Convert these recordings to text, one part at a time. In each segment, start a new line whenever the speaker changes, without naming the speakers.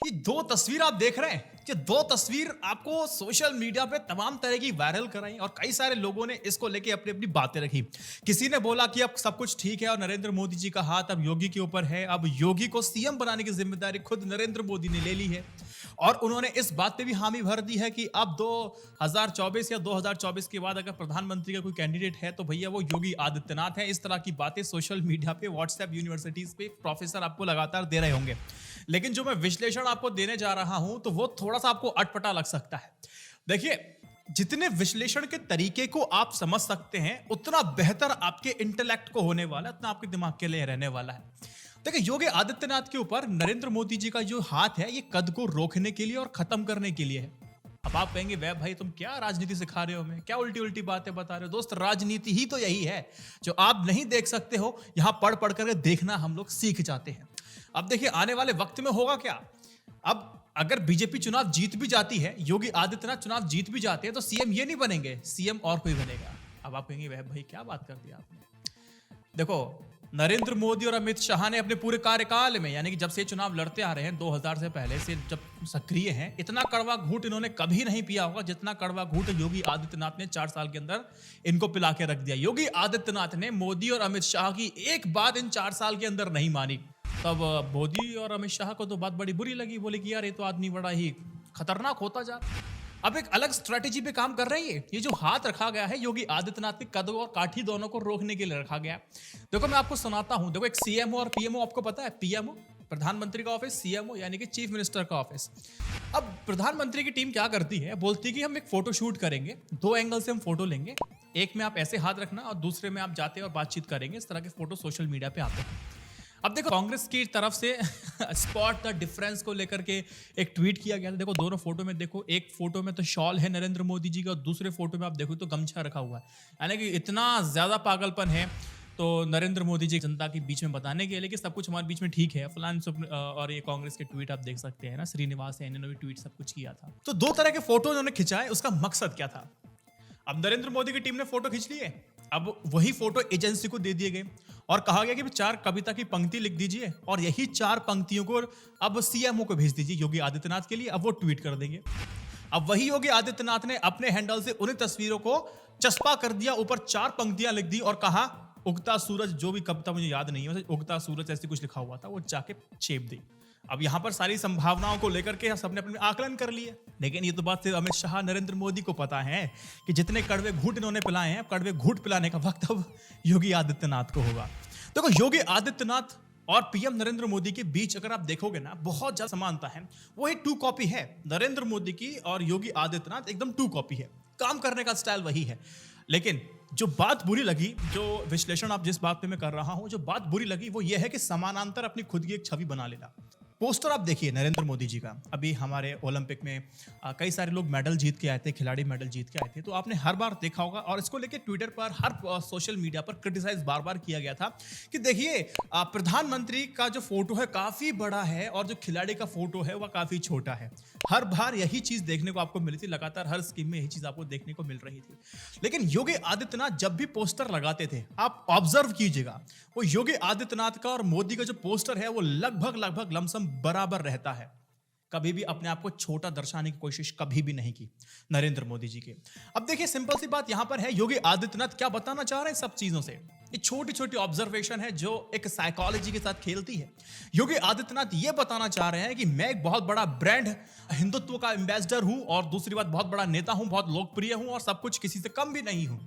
ये दो तस्वीर आप देख रहे हैं, ये दो तस्वीर आपको सोशल मीडिया पे तमाम तरह की वायरल कराई और कई सारे लोगों ने इसको लेके अपनी अपनी बातें रखी। किसी ने बोला कि अब सब कुछ ठीक है और नरेंद्र मोदी जी का हाथ अब योगी के ऊपर है, अब योगी को सीएम बनाने की जिम्मेदारी खुद नरेंद्र मोदी ने ले ली है। और उन्होंने इस बात पे भी हामी भर दी है कि अब 2024 या 2024 के बाद अगर प्रधानमंत्री का कोई कैंडिडेट है तो भैया वो योगी आदित्यनाथ है। इस तरह की बातें सोशल मीडिया पे, व्हाट्सएप यूनिवर्सिटीज पे प्रोफेसर आपको लगातार दे रहे होंगे। लेकिन जो मैं विश्लेषण आपको देने जा रहा हूं तो वो थोड़ा सा आपको अटपटा लग सकता है। देखिए, जितने विश्लेषण के तरीके को आप समझ सकते हैं उतना बेहतर आपके इंटेलेक्ट को होने वाला है, उतना आपके दिमाग के लिए रहने वाला है। देखिए, योगी आदित्यनाथ के ऊपर नरेंद्र मोदी जी का जो हाथ है ये कद को रोकने के लिए और खत्म करने के लिए है। अब आप कहेंगे वह भाई तुम क्या राजनीति सिखा रहे हो, हमें क्या उल्टी उल्टी बातें बता रहे हो। दोस्त, राजनीति ही तो यही है जो आप नहीं देख सकते हो, यहां पढ़ पढ़ करके देखना हम लोग सीख जाते हैं। अब देखिए, आने वाले वक्त में होगा क्या। अब अगर बीजेपी चुनाव जीत भी जाती है, योगी आदित्यनाथ चुनाव जीत भी जाते हैं तो सीएम ये नहीं बनेंगे, सीएम और कोई बनेगा। अब आप कहेंगे वह भाई क्या बात कर दी आपने। देखो, नरेंद्र मोदी और अमित शाह ने अपने पूरे कार्यकाल में, यानी कि जब से चुनाव लड़ते आ रहे हैं 2000 से पहले से जब सक्रिय हैं, इतना कड़वा घूंट इन्होंने कभी नहीं पिया होगा जितना कड़वा घूंट योगी आदित्यनाथ ने 4 साल के अंदर इनको पिला के रख दिया। योगी आदित्यनाथ ने मोदी और अमित शाह की एक बात इन 4 साल के अंदर नहीं मानी। तब मोदी और अमित शाह को तो बात बड़ी बुरी लगी, बोले कि यार ये तो आदमी बड़ा ही खतरनाक होता जा। अब एक अलग स्ट्रेटेजी पे काम कर रही है। ये जो हाथ रखा गया है योगी आदित्यनाथ के कद और काठी दोनों को रोकने के लिए रखा गया। देखो, मैं आपको सुनाता हूं। देखो, एक सीएमओ और पीएमओ आपको पता है। पीएमओ प्रधानमंत्री का ऑफिस, सीएमओ यानी कि चीफ मिनिस्टर का ऑफिस। अब प्रधानमंत्री की टीम क्या करती है, बोलती है कि हम एक फोटो शूट करेंगे, 2 एंगल से हम फोटो लेंगे, एक में आप ऐसे हाथ रखना और दूसरे में आप जाते और बातचीत करेंगे। इस तरह के फोटो सोशल मीडिया पे आते हैं। अब देखो, कांग्रेस की तरफ से स्पॉट द डिफरेंस को लेकर के एक ट्वीट किया गया था। देखो, दोनों फोटो में देखो, एक फोटो में तो शॉल है नरेंद्र मोदी जी का और दूसरे फोटो में आप देखो तो गमछा रखा हुआ है। यानी कि इतना ज्यादा पागलपन है तो नरेंद्र मोदी जी जनता के बीच में बताने के लिए कि सब कुछ हमारे बीच में ठीक है फलान। और ये कांग्रेस के ट्वीट आप देख सकते हैं ना, श्रीनिवास है, इन्होंने भी ट्वीट सब कुछ किया था। तो 2 तरह के फोटो उन्होंने खिंचाए, उसका मकसद क्या था। अब नरेंद्र मोदी की टीम ने फोटो खींच लिए, अब वही फोटो एजेंसी को दे दिए गए और कहा गया कि 4 कविता की पंक्ति लिख दीजिए और यही 4 पंक्तियों को अब सीएमओ को भेज दीजिए योगी आदित्यनाथ के लिए। अब वो ट्वीट कर देंगे। अब वही योगी आदित्यनाथ ने अपने हैंडल से उन्हीं तस्वीरों को चस्पा कर दिया, ऊपर 4 पंक्तियां लिख दी और कहा उगता सूरज, जो भी कविता मुझे याद नहीं है, उगता सूरज ऐसे कुछ लिखा हुआ था, वो जाके छेप दी। अब यहां पर सारी संभावनाओं को लेकर के सबने अपने आकलन कर लिए। लेकिन ये तो बात सिर्फ अमित शाह नरेंद्र मोदी को पता है कि जितने कड़वे घूंट इन्होंने पिलाए हैं, कड़वे घूंट पिलाने का वक्त अब योगी आदित्यनाथ को होगा। देखो, योगी आदित्यनाथ और पीएम नरेंद्र मोदी के बीच अगर आप देखोगे ना, बहुत ज्यादा समानता है। वो एक 2 कॉपी है। नरेंद्र मोदी की और योगी आदित्यनाथ एकदम 2 कॉपी है। काम करने का स्टाइल वही है। लेकिन जो बात बुरी लगी, जो विश्लेषण आप जिस बात पे मैं कर रहा हूं, जो बात बुरी लगी वो ये है कि समानांतर अपनी खुद की एक छवि बना लेना। पोस्टर आप देखिए नरेंद्र मोदी जी का, अभी हमारे ओलंपिक में कई सारे लोग मेडल जीत के आए थे, खिलाड़ी मेडल जीत के आए थे, तो आपने हर बार देखा होगा और इसको लेके ट्विटर पर, हर सोशल मीडिया पर क्रिटिसाइज बार बार किया गया था कि देखिए प्रधानमंत्री का जो फोटो है काफी बड़ा है और जो खिलाड़ी का फोटो है वह काफी छोटा है। हर बार यही चीज देखने को आपको मिली थी, लगातार हर स्कीम में यही चीज आपको देखने को मिल रही थी। लेकिन योगी आदित्यनाथ जब भी पोस्टर लगाते थे, आप ऑब्जर्व कीजिएगा, वो योगी आदित्यनाथ का और मोदी का जो पोस्टर है वो लगभग लमसम बराबर रहता है। कभी भी अपने आप को छोटा दर्शाने की कोशिश कभी भी नहीं की नरेंद्र मोदी जी के। अब देखिए, सिंपल सी बात यहां पर है, योगी आदित्यनाथ क्या बताना चाह रहे हैं सब चीजों से। ये छोटी छोटी ऑब्जर्वेशन है जो एक साइकोलॉजी के साथ खेलती है। योगी आदित्यनाथ ये बताना चाह रहे हैं कि मैं एक बहुत बड़ा ब्रांड हिंदुत्व का एम्बेसडर हूं और दूसरी बात बहुत बड़ा नेता हूं, बहुत लोकप्रिय हूं और सब कुछ किसी से कम भी नहीं हूं।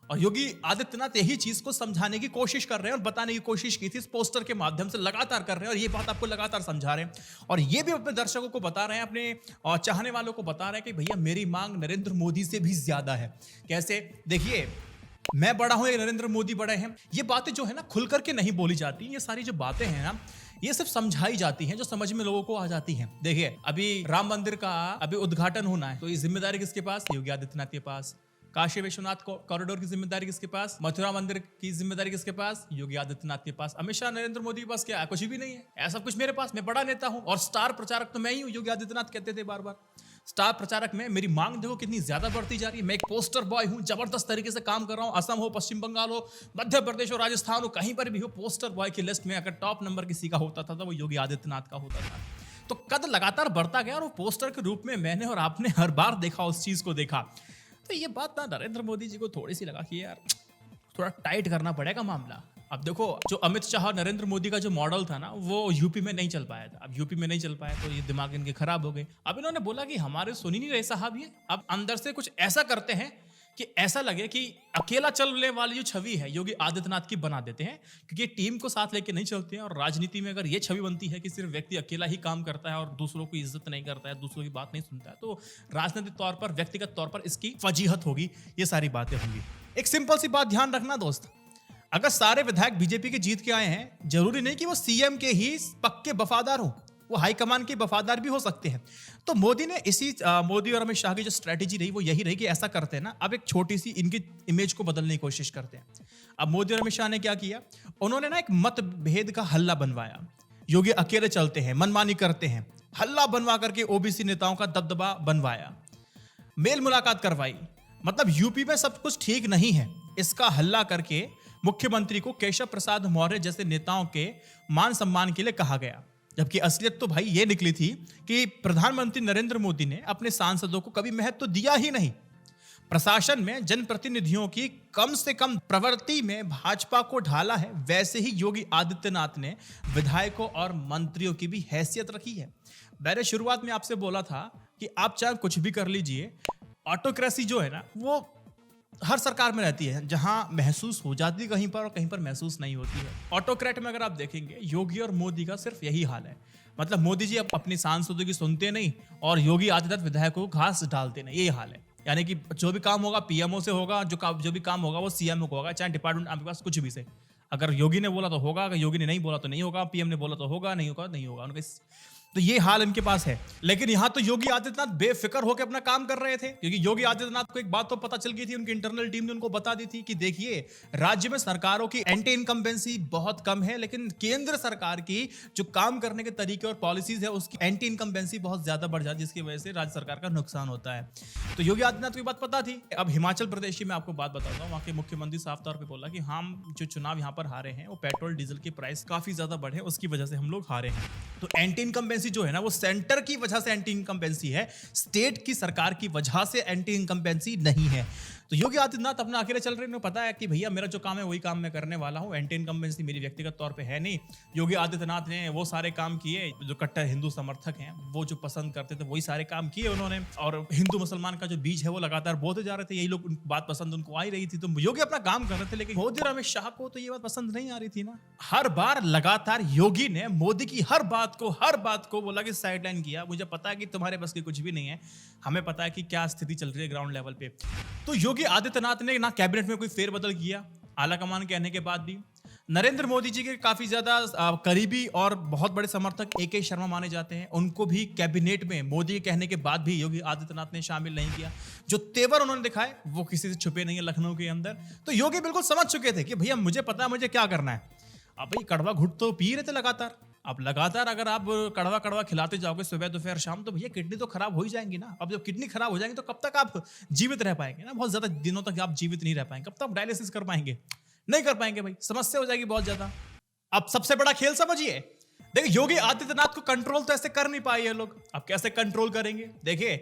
और योगी आदित्यनाथ यही चीज को समझाने की कोशिश कर रहे हैं और बताने की कोशिश की थी इस पोस्टर के माध्यम से, लगातार कर रहे हैं और ये बात आपको लगातार समझा रहे हैं। और ये भी अपने दर्शकों को बता रहे हैं, अपने चाहने वालों को बता रहे हैं कि भैया मेरी मांग नरेंद्र मोदी से भी ज्यादा है। कैसे? देखिए, मैं बड़ा हूं या नरेंद्र मोदी बड़े हैं, ये बातें जो है ना खुल करके नहीं बोली जाती। ये सारी जो बातें हैं ना, ये सिर्फ समझाई जाती हैं, जो समझ में लोगों को आ जाती हैं। देखिए, अभी राम मंदिर का अभी उद्घाटन होना है, तो ये जिम्मेदारी किसके पास? योगी आदित्यनाथ के पास। काशी विश्वनाथ कॉरिडोर की जिम्मेदारी किसके पास? मथुरा मंदिर की जिम्मेदारी किसके पास? योगी आदित्यनाथ के पास। अमित शाह नरेंद्र मोदी के पास क्या है? कुछ भी नहीं है। ऐसा कुछ मेरे पास, मैं बड़ा नेता हूं और स्टार प्रचारक तो मैं ही हूं। योगी आदित्यनाथ कहते थे बार बार, स्टार प्रचारक में मेरी मांग देखो कितनी ज्यादा बढ़ती जा रही है। मैं एक पोस्टर बॉय हूं, जबरदस्त तरीके से काम कर रहा हूं। असम हो, पश्चिम बंगाल हो, मध्य प्रदेश हो, राजस्थान हो, कहीं पर भी हो, पोस्टर बॉय की लिस्ट में अगर टॉप नंबर किसी का होता था तो वो योगी आदित्यनाथ का होता था। तो कद लगातार बढ़ता गया और वो पोस्टर के रूप में मैंने और आपने हर बार देखा, उस चीज को देखा। तो ये बात ना नरेंद्र मोदी जी को थोड़ी सी लगा कि यार थोड़ा टाइट करना पड़ेगा मामला। अब देखो, जो अमित शाह और नरेंद्र मोदी का जो मॉडल था ना, वो यूपी में नहीं चल पाया था। अब यूपी में नहीं चल पाया तो ये दिमाग इनके खराब हो गए। अब इन्होंने बोला कि हमारे सुन ही नहीं रहे साहब ये, अब अंदर से कुछ ऐसा करते हैं कि ऐसा लगे कि अकेला चलने वाली जो छवि है योगी आदित्यनाथ की बना देते हैं, क्योंकि टीम को साथ लेके नहीं चलते हैं। और राजनीति में अगर ये छवि बनती है कि सिर्फ व्यक्ति अकेला ही काम करता है और दूसरों की इज्जत नहीं करता है, दूसरों की बात नहीं सुनता है, तो राजनीतिक तौर पर, व्यक्तिगत तौर पर इसकी फजीहत होगी, ये सारी बातें होंगी। एक सिंपल सी बात ध्यान रखना दोस्त, अगर सारे विधायक बीजेपी के जीत के आए हैं, जरूरी नहीं कि वो सीएम के ही पक्के वफादार हो, वो हाईकमान के वफादार भी हो सकते हैं। तो मोदी ने मोदी और अमित शाह की जो स्ट्रेटेजी रही वो यही रही कि ऐसा करते हैं ना, अब एक छोटी सी इनकी इमेज को बदलने की कोशिश करते हैं। अब मोदी और अमित शाह ने क्या किया, उन्होंने ना एक मतभेद का हल्ला बनवाया। योगी अकेले चलते हैं, मनमानी करते हैं, हल्ला बनवा करके ओबीसी नेताओं का दबदबा बनवाया, मेल मुलाकात करवाई। मतलब यूपी में सब कुछ ठीक नहीं है, इसका हल्ला करके मुख्यमंत्री को केशव प्रसाद मौर्य जैसे नेताओं के मान सम्मान के लिए कहा गया। जबकि असलियत तो भाई ये निकली थी कि प्रधानमंत्री नरेंद्र मोदी ने अपने सांसदों को कभी महत्व दिया ही नहीं। प्रशासन में जनप्रतिनिधियों की कम से कम प्रवृत्ति में भाजपा को ढाला है, वैसे ही योगी आदित्यनाथ ने विधायकों और मंत्रियों की भी हैसियत रखी है। मैंने शुरुआत में आपसे बोला था कि आप चाहे कुछ भी कर लीजिए, ऑटोक्रेसी जो है ना वो हर सरकार में रहती है, जहां महसूस हो जाती है कहीं पर और कहीं पर महसूस नहीं होती है। ऑटोक्रेट में अगर आप देखेंगे, योगी और मोदी का सिर्फ यही हाल है। मतलब मोदी जी अब अपनी सांसदों की सुनते नहीं और योगी आदित्यनाथ विधायकों को घास डालते नहीं, यही हाल है। यानी कि जो भी काम होगा पीएमओ से होगा, जो भी काम होगा वो सीएमओ को होगा, चाहे डिपार्टमेंट आपके पास कुछ भी से। अगर योगी ने बोला तो होगा, अगर योगी ने नहीं बोला तो नहीं होगा, पीएम ने बोला तो होगा, नहीं होगा नहीं होगा उनके। तो ये हाल इनके पास है। लेकिन यहां तो योगी आदित्यनाथ बेफिक्र होकर अपना काम कर रहे थे, क्योंकि योगी आदित्यनाथ को एक बात तो पता चल गई थी, उनकी इंटरनल टीम ने उनको बता दी थी कि देखिए, राज्य में सरकारों की एंटी इनकम्बेंसी बहुत कम है, लेकिन केंद्र सरकार की जो काम करने के तरीके और पॉलिसीज है उसकी एंटी इनकम्बेंसी बहुत ज्यादा बढ़ जाती है, जिसकी वजह से राज्य सरकार का नुकसान होता है। तो योगी आदित्यनाथ को ये बात पता थी। अब हिमाचल प्रदेश की मैं आपको बात बताता हूँ, वहां के मुख्यमंत्री साफ तौर पर बोला कि हम जो चुनाव यहाँ पर हारे हैं वो पेट्रोल डीजल की प्राइस काफी ज्यादा बढ़े, उसकी वजह से हम लोग हारे हैं। तो एंटी इनकम्बेंसी जो है ना वो सेंटर की वजह से एंटी इनकम्बेंसी है, स्टेट की सरकार की वजह से एंटी इनकम्बेंसी नहीं है। तो योगी आदित्यनाथ अपना अकेले चल रहे हैं, उन्हें पता है कि भैया मेरा जो काम है वही काम मैं करने वाला हूं, एंटी इनकम्बेंसी मेरी व्यक्तिगत तौर पे है नहीं। योगी आदित्यनाथ ने वो सारे काम किए जो कट्टर हिंदू समर्थक हैं वो जो पसंद करते थे, वही सारे काम किए उन्होंने। और हिंदू मुसलमान का जो बीज है वो लगातार बोते जा रहे थे, यही लोग बात पसंद उनको आ ही रही थी, तो योगी अपना काम कर रहे थे। लेकिन मोदी और अमित शाह को तो ये बात पसंद नहीं आ रही थी ना। हर बार लगातार योगी ने मोदी की हर बात को बोला कि साइडलाइन किया। मुझे पता है कि तुम्हारे बस की कुछ भी नहीं है, हमें पता है कि क्या स्थिति चल रही है ग्राउंड लेवल पे। तो योगी आदित्यनाथ ने ना कैबिनेट में कोई फेरबदल किया, आलाकमान कहने के बाद भी। नरेंद्र मोदी जी के काफी ज्यादा करीबी और बहुत बड़े समर्थक AK शर्मा माने जाते हैं, उनको भी कैबिनेट में मोदी के कहने के बाद भी योगी आदित्यनाथ ने शामिल नहीं किया। जो तेवर उन्होंने दिखाए वो किसी से छुपे नहीं है लखनऊ के अंदर। तो योगी बिल्कुल समझ चुके थे कि भैया मुझे पता है मुझे क्या करना है। अब भाई कड़वा घुट तो पी रहे थे लगातार, अब लगातार अगर आप कड़वा खिलाते जाओगे सुबह दोपहर शाम, तो भैया किडनी तो खराब हो ही जाएंगी ना। अब जब किडनी खराब हो जाएंगी तो कब तक आप जीवित रह पाएंगे ना, बहुत ज्यादा दिनों तक आप जीवित नहीं रह पाएंगे। कब तक आप डायलिसिस कर पाएंगे, नहीं कर पाएंगे भाई, समस्या हो जाएगी बहुत ज्यादा। अब सबसे बड़ा खेल समझिए, देखिए योगी आदित्यनाथ को कंट्रोल तो ऐसे कर नहीं पाए ये लोग, अब कैसे कंट्रोल करेंगे। देखिए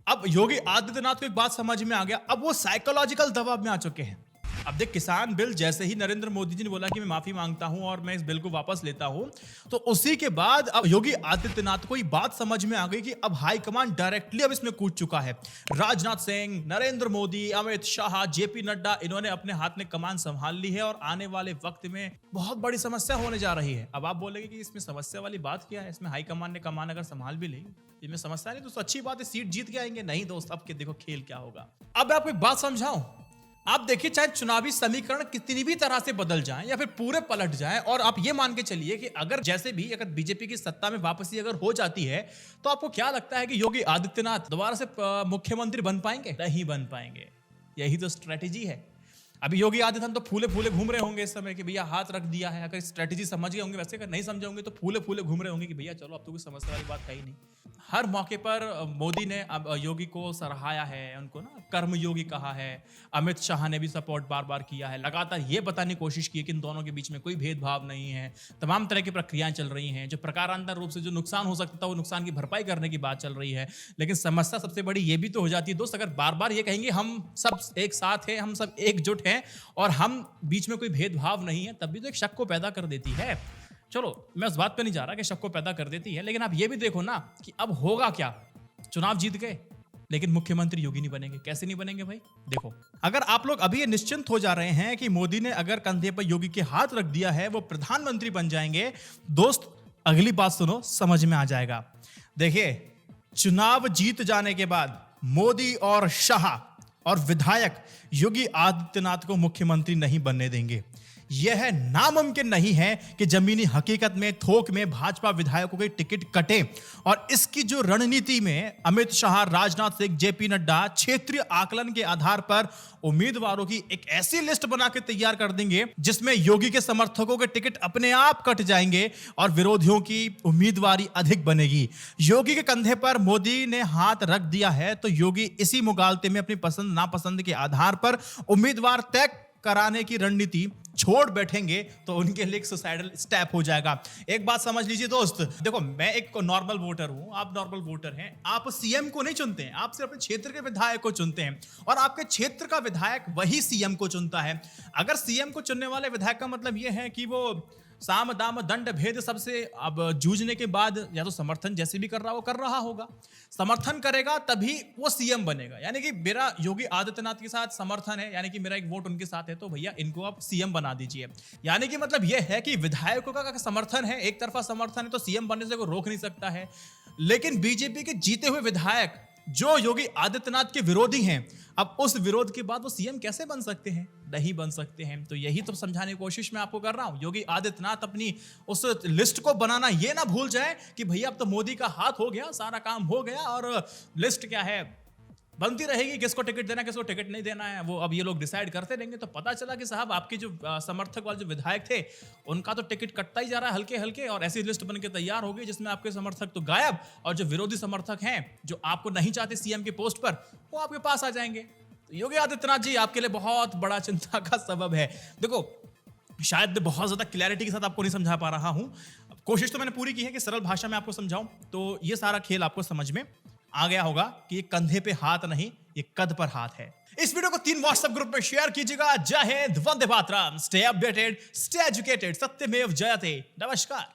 अब योगी आदित्यनाथ को एक बात समझ में आ गया, अब वो साइकोलॉजिकल दबाव में आ चुके हैं। अब देख, किसान बिल जैसे ही नरेंद्र मोदी जी ने बोला कि मैं माफी मांगता हूं और मैं इस बिल को वापस लेता हूं, तो उसी के बाद अब योगी आदित्यनाथ को ये बात समझ में आ गई कि अब हाईकमान डायरेक्टली अब इसमें कूद चुका है। राजनाथ सिंह, नरेंद्र मोदी, अमित शाह, JP नड्डा, इन्होंने अपने हाथ में कमान संभाल ली है और आने वाले वक्त में बहुत बड़ी समस्या होने जा रही है। अब आप बोलेंगे कि इसमें समस्या वाली बात क्या है, इसमें हाईकमान ने कमान अगर संभाल भी ली, इसमें समस्या नहीं तो अच्छी बात है, सीट जीत के आएंगे। नहीं दोस्त, अब के देखो खेल क्या होगा। अब मैं आपको एक बात समझाऊं, आप देखिए चाहे चुनावी समीकरण कितनी भी तरह से बदल जाएं या फिर पूरे पलट जाएं, और आप ये मान के चलिए कि अगर जैसे भी अगर बीजेपी की सत्ता में वापसी अगर हो जाती है, तो आपको क्या लगता है कि योगी आदित्यनाथ दोबारा से मुख्यमंत्री बन पाएंगे? नहीं बन पाएंगे। यही तो स्ट्रेटेजी है। अभी योगी आदित्यनाथ तो फूले फूले घूम रहे होंगे इस समय कि भैया हाथ रख दिया है। अगर स्ट्रेटेजी समझ गए होंगे, वैसे अगर नहीं समझे होंगे तो फूले फूले घूम रहे होंगे कि भैया चलो अब तो कोई समस्या वाली बात है ही नहीं। हर मौके पर मोदी ने अब योगी को सराहाया है, उनको ना कर्म योगी कहा है। अमित शाह ने भी सपोर्ट बार बार किया है, लगातार ये बताने की कोशिश की है कि इन दोनों के बीच में कोई भेदभाव नहीं है। तमाम तरह की प्रक्रियाएं चल रही हैं, जो प्रकारांतर रूप से जो नुकसान हो सकता था वो नुकसान की भरपाई करने की बात चल रही है। लेकिन समस्या सबसे बड़ी ये भी तो हो जाती है दोस्त, अगर बार बार ये कहेंगे हम सब एक साथ हैं, हम सब एकजुट हैं और हम बीच में कोई भेदभाव नहीं है, तब भी तो एक शक को पैदा कर देती है। चलो मैं उस बात पे नहीं जा रहा कि शक को पैदा कर देती है, लेकिन आप ये भी देखो ना कि अब होगा क्या। चुनाव जीत गए लेकिन मुख्यमंत्री योगी नहीं बनेंगे। कैसे नहीं बनेंगे भाई? देखो, अगर आप लोग अभी ये निश्चिंत हो जा रहे हैं कि मोदी ने अगर कंधे पर योगी के हाथ रख दिया है वो प्रधानमंत्री बन जाएंगे, दोस्त अगली बात सुनो, समझ में आ जाएगा। देखिए, चुनाव जीत जाने के बाद मोदी और शाह और विधायक योगी आदित्यनाथ को मुख्यमंत्री नहीं बनने देंगे। यह नामुमकिन नहीं है कि जमीनी हकीकत में थोक में भाजपा विधायकों के टिकट कटे। और इसकी जो रणनीति में अमित शाह, राजनाथ सिंह, जेपी नड्डा क्षेत्रीय आकलन के आधार पर उम्मीदवारों की एक ऐसी लिस्ट बना के तैयार कर देंगे जिसमें योगी के समर्थकों के टिकट अपने आप कट जाएंगे और विरोधियों की उम्मीदवारी अधिक बनेगी। योगी के कंधे पर मोदी ने हाथ रख दिया है तो योगी इसी मुगालते में अपनी पसंद नापसंद के आधार पर उम्मीदवार तय कराने की रणनीति छोड़ बैठेंगे तो उनके लिए सुसाइडल स्टेप हो जाएगा। एक बात समझ लीजिए दोस्त, देखो मैं एक नॉर्मल वोटर हूं, आप नॉर्मल वोटर हैं। आप सीएम को नहीं चुनते हैं, आप सिर्फ अपने क्षेत्र के विधायक को चुनते हैं और आपके क्षेत्र का विधायक वही सीएम को चुनता है। अगर सीएम को चुनने वाले विधायक का मतलब यह है कि वो साम दाम दंड भेद सबसे अब जूझने के बाद या तो समर्थन जैसे भी कर रहा वो कर रहा होगा, समर्थन करेगा तभी वो सीएम बनेगा। यानी कि मेरा योगी आदित्यनाथ के साथ समर्थन है, यानी कि मेरा एक वोट उनके साथ है, तो भैया इनको आप सीएम बना दीजिए। यानी कि मतलब यह है कि विधायकों का समर्थन है, एक तरफा समर्थन है, तो सीएम बनने से कोई रोक नहीं सकता है। लेकिन बीजेपी के जीते हुए विधायक जो योगी आदित्यनाथ के विरोधी हैं, अब उस विरोध के बाद वो सीएम कैसे बन सकते हैं? नहीं बन सकते हैं। तो यही तो समझाने की कोशिश मैं आपको कर रहा हूं। योगी आदित्यनाथ अपनी उस लिस्ट को बनाना ये ना भूल जाए कि भैया अब तो मोदी का हाथ हो गया, सारा काम हो गया और लिस्ट क्या है बनती रहेगी, किसको टिकट देना किसको टिकट नहीं देना है वो अब ये लोग डिसाइड करते रहेंगे। तो पता चला कि साहब आपके जो समर्थक वाले जो विधायक थे उनका तो टिकट कटता ही जा रहा है हल्के हल्के, और ऐसी लिस्ट बन के तैयार हो गई जिसमें आपके समर्थक तो गायब और जो विरोधी समर्थक हैं जो आपको नहीं चाहते सीएम की पोस्ट पर वो आपके पास आ जाएंगे। तो योगी आदित्यनाथ जी आपके लिए बहुत बड़ा चिंता का सबब है। देखो, शायद बहुत ज्यादा क्लैरिटी के साथ आपको नहीं समझा पा रहा हूं, कोशिश तो मैंने पूरी की है कि सरल भाषा में आपको समझाऊं। तो ये सारा खेल आपको समझ में आ गया होगा कि ये कंधे पे हाथ नहीं, ये कद पर हाथ है। इस वीडियो को 3 व्हाट्सएप ग्रुप में शेयर कीजिएगा। जय Hind, Vande Mataram, stay updated, stay educated, सत्यमेव जयते। नमस्कार।